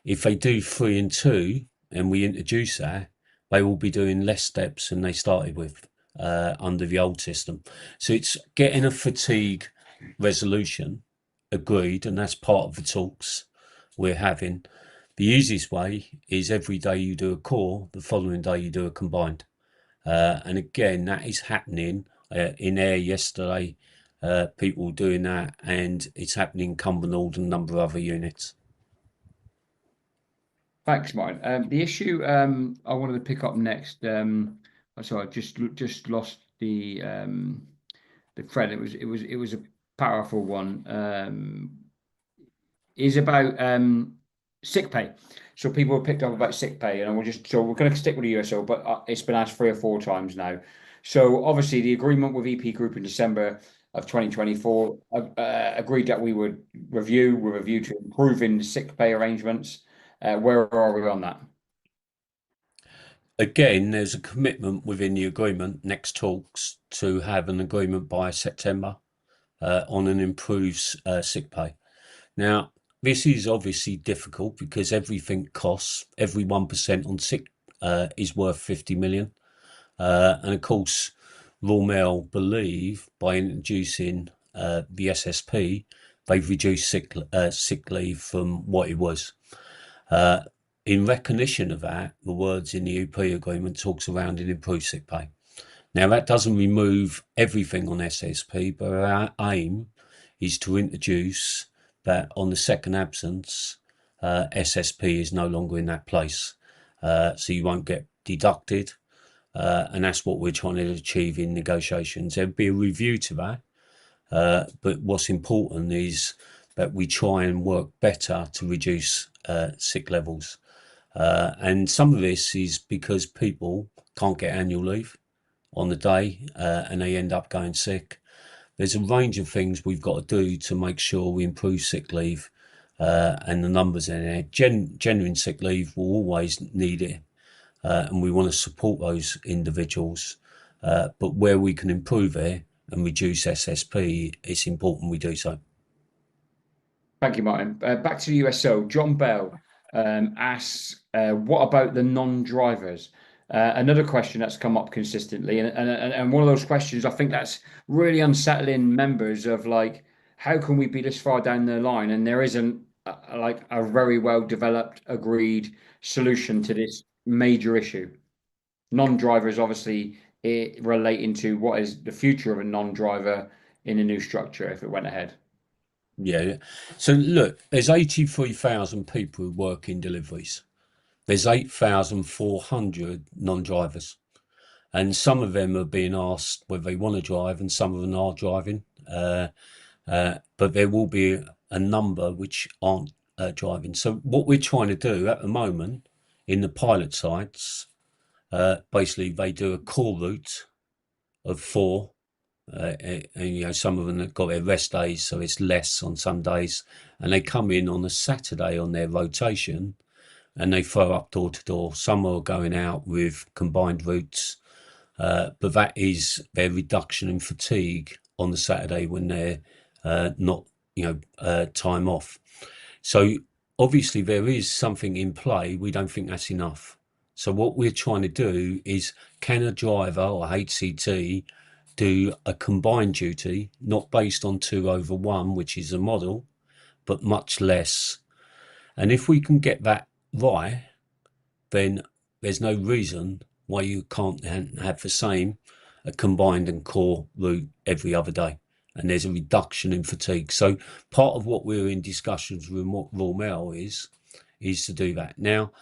if they do 3 and 2 and we introduce that, they will be doing less steps than they started with under the old system. So it's getting a fatigue resolution agreed, and that's part of the talks we're having. The easiest way is every day you do a core, the following day you do a combined. And again, that is happening in air yesterday. People doing that, and it's happening in Cumbernauld and a number of other units. Thanks, Martin. The issue I wanted to pick up next. Sorry, I just lost the thread. It was a powerful one. Is about sick pay. So people have picked up about sick pay, and we're going to stick with the USO, but it's been asked 3 or 4 times now. So obviously, the agreement with EP Group in December of 2024 agreed that we would review to improving the sick pay arrangements. Where are we on that? Again, there's a commitment within the agreement, next talks, to have an agreement by September on an improved sick pay. Now, this is obviously difficult because everything costs. Every 1% on sick is worth 50 million. And of course, Royal Mail believe by introducing the SSP, they've reduced sick leave from what it was. In recognition of that, the words in the UP agreement talks around an improved sick pay. Now, that doesn't remove everything on SSP, but our aim is to introduce that on the second absence, SSP is no longer in that place. So you won't get deducted. And that's what we're trying to achieve in negotiations. There'll be a review to that. But what's important is that we try and work better to reduce sick levels. And some of this is because people can't get annual leave on the day and they end up going sick. There's a range of things we've got to do to make sure we improve sick leave and the numbers in there. Genuine sick leave will always need it, and we want to support those individuals. But where we can improve it and reduce SSP, it's important we do so. Thank you, Martin. Back to the USO. John Bell asks, what about the non-drivers? Another question that's come up consistently, and one of those questions I think that's really unsettling members of, like, how can we be this far down the line and there isn't like a very well developed, agreed solution to this major issue? Non-drivers obviously relating to what is the future of a non-driver in a new structure if it went ahead. Yeah. So look, there's 83,000 people who work in deliveries. There's 8,400 non-drivers, and some of them are being asked whether they want to drive, and some of them are driving. But there will be a number which aren't driving. So what we're trying to do at the moment in the pilot sites, basically they do a core route of 4. And some of them have got their rest days, so it's less on some days, and they come in on a Saturday on their rotation and they throw up door to door. Some are going out with combined routes, but that is their reduction in fatigue on the Saturday when they're not, time off. So obviously there is something in play. We don't think that's enough. So what we're trying to do is, can a driver or HCT do a combined duty, not based on 2/1, which is a model, but much less. And if we can get that right, then there's no reason why you can't have the same a combined and core route every other day. And there's a reduction in fatigue. So part of what we're in discussions with Royal Mail is to do that. Now,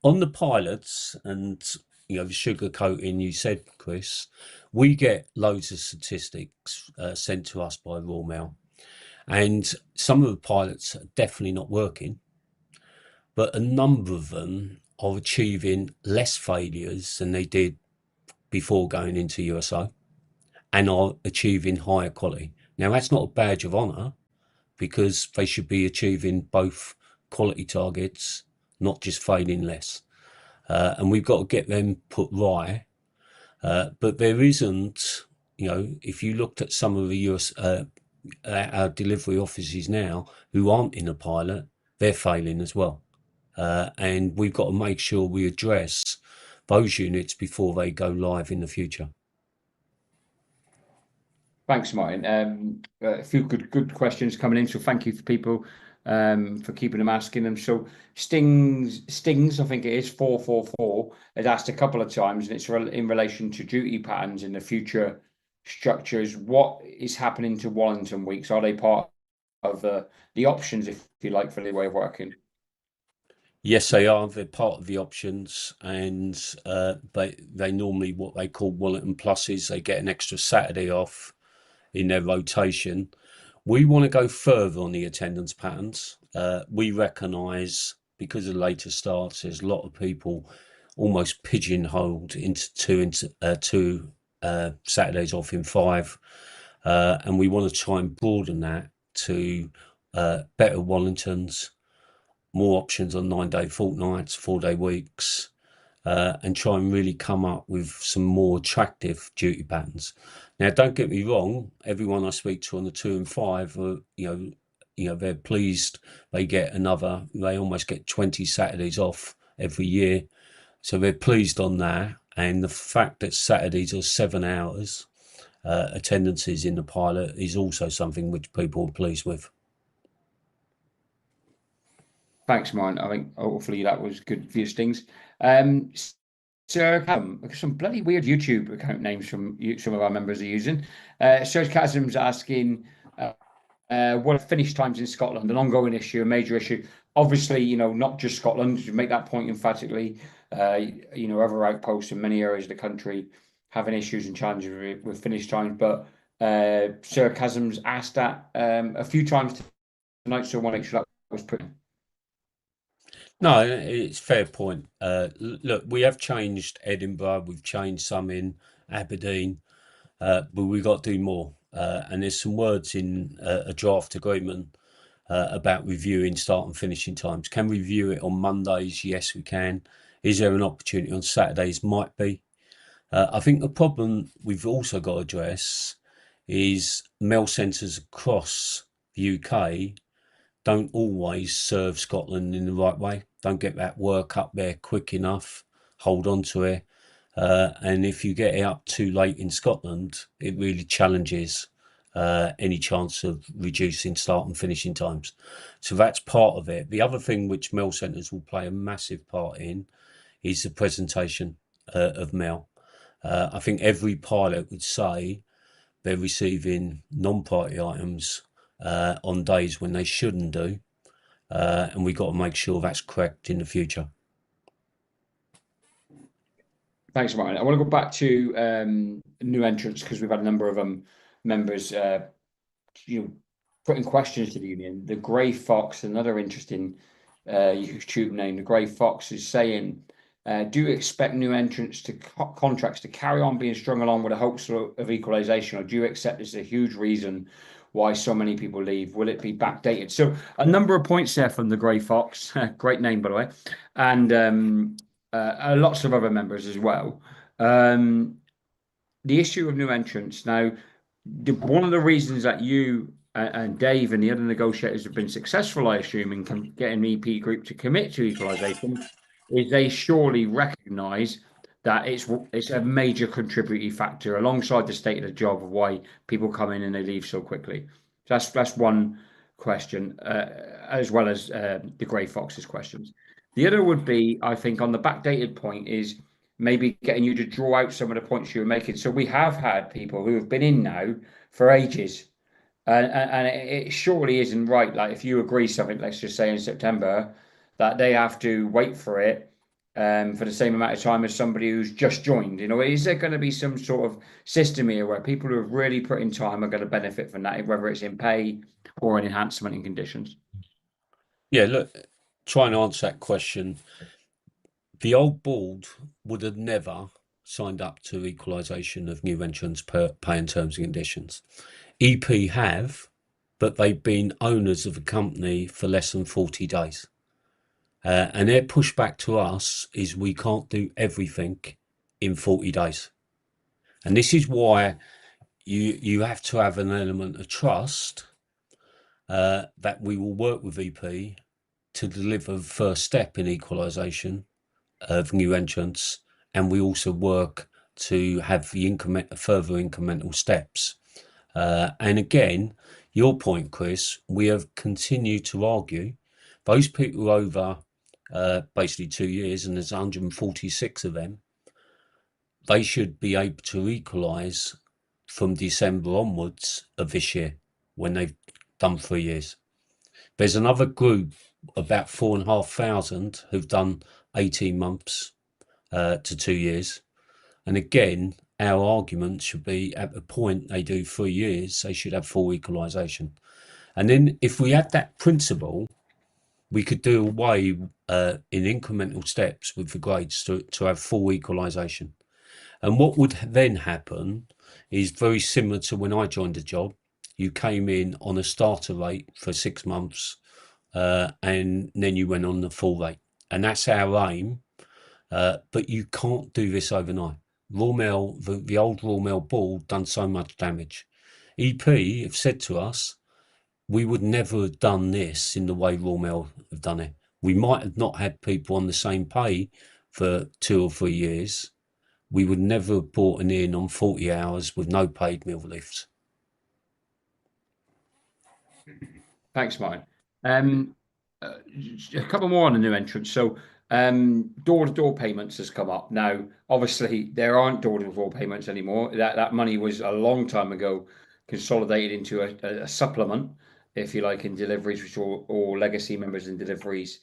on the pilots and the sugar coating, you said, Chris, we get loads of statistics sent to us by Royal Mail, and some of the pilots are definitely not working, but a number of them are achieving less failures than they did before going into USO, and are achieving higher quality. Now, that's not a badge of honour, because they should be achieving both quality targets, not just failing less. And we've got to get them put right. But there isn't, if you looked at some of the our delivery offices now who aren't in a pilot, they're failing as well. And we've got to make sure we address those units before they go live in the future. Thanks, Martin. A few good questions coming in, so thank you for people for keeping them asking them. So Stings, I think it is 444, has asked a couple of times, and it's in relation to duty patterns in the future structures. What is happening to Wallington weeks? Are they part of the options, if you like, for the way of working? Yes, they are. They're part of the options, and they normally, what they call Wallington pluses, they get an extra Saturday off in their rotation. We want to go further on the attendance patterns. We recognise, because of later starts, there's a lot of people almost pigeonholed into two Saturdays off in 5, and we want to try and broaden that to better Wallingtons, more options on 9-day fortnights, 4-day weeks, and try and really come up with some more attractive duty patterns. Now, don't get me wrong, everyone I speak to on the 2 and 5 are, they're pleased they almost get 20 Saturdays off every year. So they're pleased on that. And the fact that Saturdays are 7 hours attendances in the pilot is also something which people are pleased with. Thanks, Martin. I think hopefully that was good for your Stings. Sir Chasm, some bloody weird YouTube account names from some of our members are using. Sir Chasm's asking, what are finish times in Scotland? An ongoing issue, a major issue. Obviously, not just Scotland, to make that point emphatically, other outposts in many areas of the country having issues and challenges with finish times. But Sir Chasm's asked that a few times tonight, so I want to make sure that was put in. No, it's a fair point. Look, we have changed Edinburgh, we've changed some in Aberdeen, but we've got to do more. And there's some words in a draft agreement about reviewing start and finishing times. Can we review it on Mondays? Yes, we can. Is there an opportunity on Saturdays? Might be. I think the problem we've also got to address is mail centres across the UK don't always serve Scotland in the right way. Don't get that work up there quick enough, hold on to it. And if you get it up too late in Scotland, it really challenges any chance of reducing start and finishing times. So that's part of it. The other thing which mail centres will play a massive part in is the presentation of mail. I think every pilot would say they're receiving non-party items on days when they shouldn't do, and we've got to make sure that's correct in the future. Thanks, Martin. I want to go back to new entrants, because we've had a number of members putting questions to the union. The Grey Fox, another interesting YouTube name. The Grey Fox is saying, do you expect new entrants to contracts to carry on being strung along with the hopes of equalisation, or do you accept this as a huge reason why so many people leave? Will it be backdated? So a number of points there from the Grey Fox. Great name, by the way. And lots of other members as well. the issue of new entrants now, one of the reasons that you and Dave and the other negotiators have been successful, I assume, in getting EP Group to commit to equalisation, is they surely recognise that it's a major contributing factor alongside the state of the job of why people come in and they leave so quickly. That's one question, as well as the Grey Fox's questions. The other would be, I think, on the backdated point is maybe getting you to draw out some of the points you were making. So we have had people who have been in now for ages, and it surely isn't right. Like if you agree something, let's just say in September, that they have to wait for it for the same amount of time as somebody who's just joined. You know, is there going to be some sort of system here where people who have really put in time are going to benefit from that, whether it's in pay or an enhancement in conditions? Yeah, look, trying to answer that question. The old board would have never signed up to equalisation of new entrants per pay and terms and conditions. EP have, but they've been owners of the company for less than 40 days. And their pushback to us is we can't do everything in 40 days. And this is why you have to have an element of trust that we will work with EP to deliver the first step in equalisation of new entrants, and we also work to have the further incremental steps. And again, your point, Chris, we have continued to argue those people over basically 2 years, and there's 146 of them, they should be able to equalise from December onwards of this year when they've done 3 years. There's another group, about 4,500, who've done 18 months to 2 years. And again, our argument should be at the point they do 3 years, they should have full equalisation. And then if we had that principle, we could do away in incremental steps with the grades to have full equalisation. And what would then happen is very similar to when I joined the job. You came in on a starter rate for 6 months, and then you went on the full rate. And that's our aim. But you can't do this overnight. Raw Mail, the old Raw Mail board done so much damage. EP have said to us, we would never have done this in the way Raw Mail have done it. We might have not had people on the same pay for 2 or 3 years. We would never have brought an in on 40 hours with no paid meal lifts. Thanks, Martin. A couple more on the new entrants. So, door-to-door payments has come up. Now, obviously, there aren't door-to-door payments anymore. That money was a long time ago consolidated into a supplement, if you like, in deliveries, which are all legacy members in deliveries.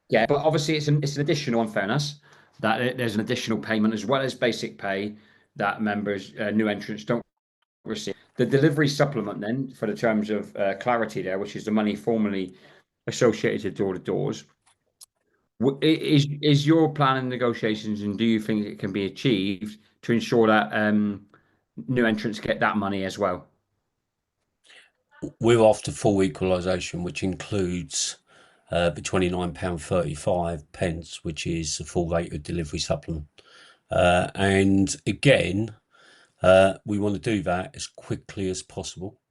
Yeah, but obviously, it's an additional, in fairness, that there's an additional payment as well as basic pay that members, new entrants, don't receive. The delivery supplement, then, for the terms of clarity there, which is the money formerly associated to door to doors, is your plan in negotiations, and do you think it can be achieved to ensure that new entrants get that money as well? We're after full equalisation, which includes the £29.35, which is the full rate of delivery supplement. And again, we want to do that as quickly as possible.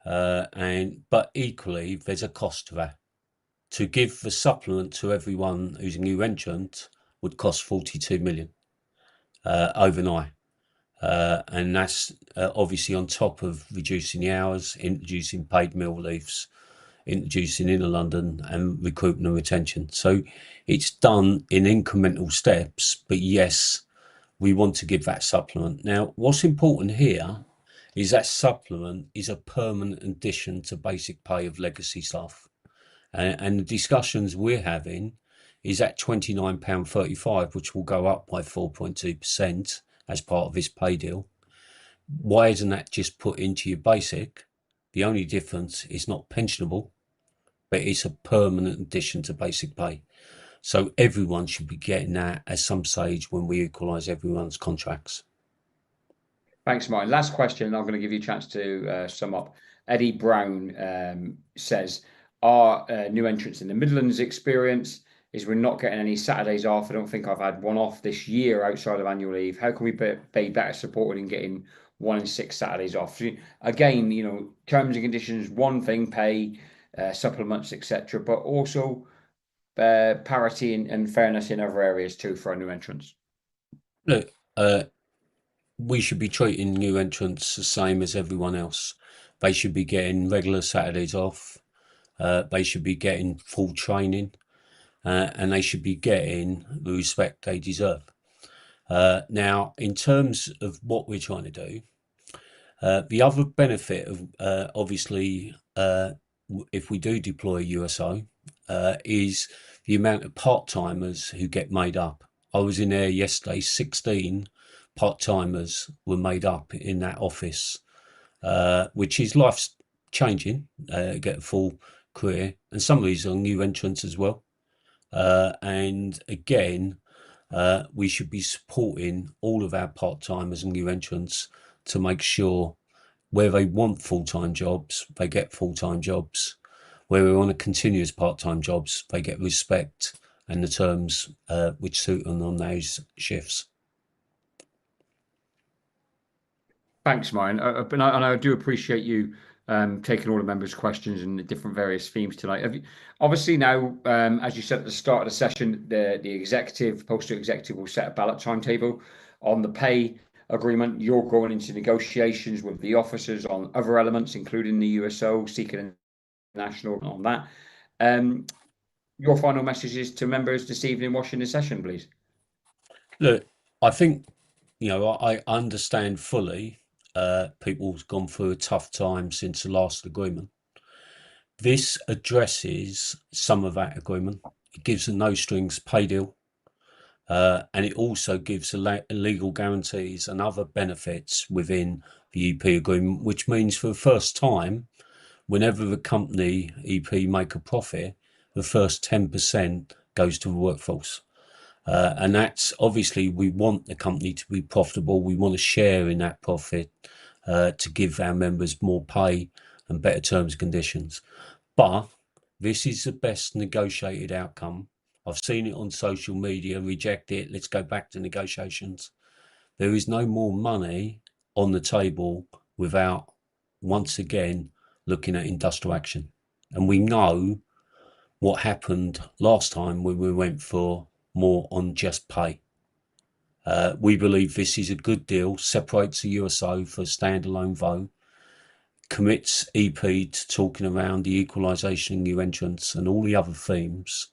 But equally, there's a cost to that. To give the supplement to everyone who's a new entrant would cost 42 million overnight. And that's obviously on top of reducing the hours, introducing paid meal leaves, introducing inner London, and recruitment and retention. So it's done in incremental steps, but yes, we want to give that supplement. Now, what's important here is that supplement is a permanent addition to basic pay of legacy staff. And the discussions we're having is at £29.35, which will go up by 4.2% as part of this pay deal. Why isn't that just put into your basic? The only difference is not pensionable, but it's a permanent addition to basic pay. So everyone should be getting that at some stage when we equalise everyone's contracts. Thanks, Martin. Last question, I'm going to give you a chance to sum up. Eddie Brown says, are new entrants in the Midlands experienced? is we're not getting any Saturdays off. I don't think I've had one off this year outside of annual leave. How can we be better supported in getting 1 in 6 Saturdays off? Again, terms and conditions, one thing, pay, supplements, etc., but also parity and fairness in other areas too for our new entrants. Look, we should be treating new entrants the same as everyone else. They should be getting regular Saturdays off. They should be getting full training, and they should be getting the respect they deserve. Now, in terms of what we're trying to do, the other benefit of obviously, if we do deploy USO, is the amount of part-timers who get made up. I was in there yesterday, 16 part-timers were made up in that office, which is life changing, get a full career. And some of these are new entrants as well. And again, we should be supporting all of our part-timers and new entrants to make sure where they want full-time jobs, they get full-time jobs. Where we want a continuous part-time jobs, they get respect and the terms which suit them on those shifts. Thanks, Martin. And I do appreciate you taking all the members' questions and the different various themes tonight. Obviously now, as you said at the start of the session, the Postal executive will set a ballot timetable on the pay agreement. You're going into negotiations with the officers on other elements, including the USO, seeking a national on that. Your final messages to members this evening watching the session, please. Look, I think, I understand fully people's gone through a tough time since the last agreement. This addresses some of that agreement. It gives a no strings pay deal, and it also gives legal guarantees and other benefits within the EP agreement, which means for the first time, whenever the company EP make a profit, the first 10% goes to the workforce. And that's obviously, we want the company to be profitable. We want to share in that profit to give our members more pay and better terms and conditions. But this is the best negotiated outcome. I've seen it on social media, reject it, let's go back to negotiations. There is no more money on the table without, once again, looking at industrial action. And we know what happened last time when we went for more on just pay. We believe this is a good deal, separates the USO for a standalone vote, commits EP to talking around the equalisation, new entrants and all the other themes.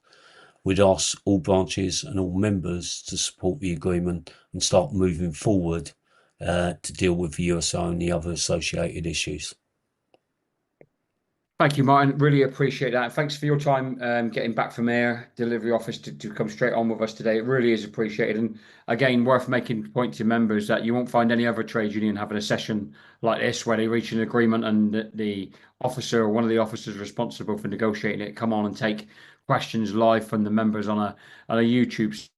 We'd ask all branches and all members to support the agreement and start moving forward to deal with the USO and the other associated issues. Thank you, Martin. Really appreciate that. Thanks for your time getting back from Air Delivery Office to come straight on with us today. It really is appreciated. And again, worth making point to members that you won't find any other trade union having a session like this where they reach an agreement and the officer or one of the officers responsible for negotiating it come on and take questions live from the members on a YouTube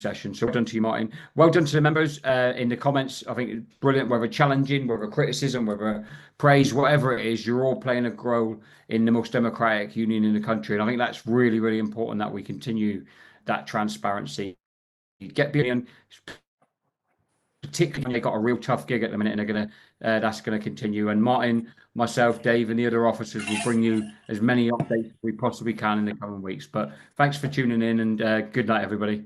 session. So well done to you, Martin. Well done to the members in the comments. I think it's brilliant, whether challenging, whether criticism, whether praise, whatever it is, you're all playing a role in the most democratic union in the country. And I think that's really, really important that we continue that transparency. Get beyond, particularly when they've got a real tough gig at the minute, and they're that's gonna continue. And Martin, myself, Dave, and the other officers will bring you as many updates as we possibly can in the coming weeks. But thanks for tuning in, and good night, everybody.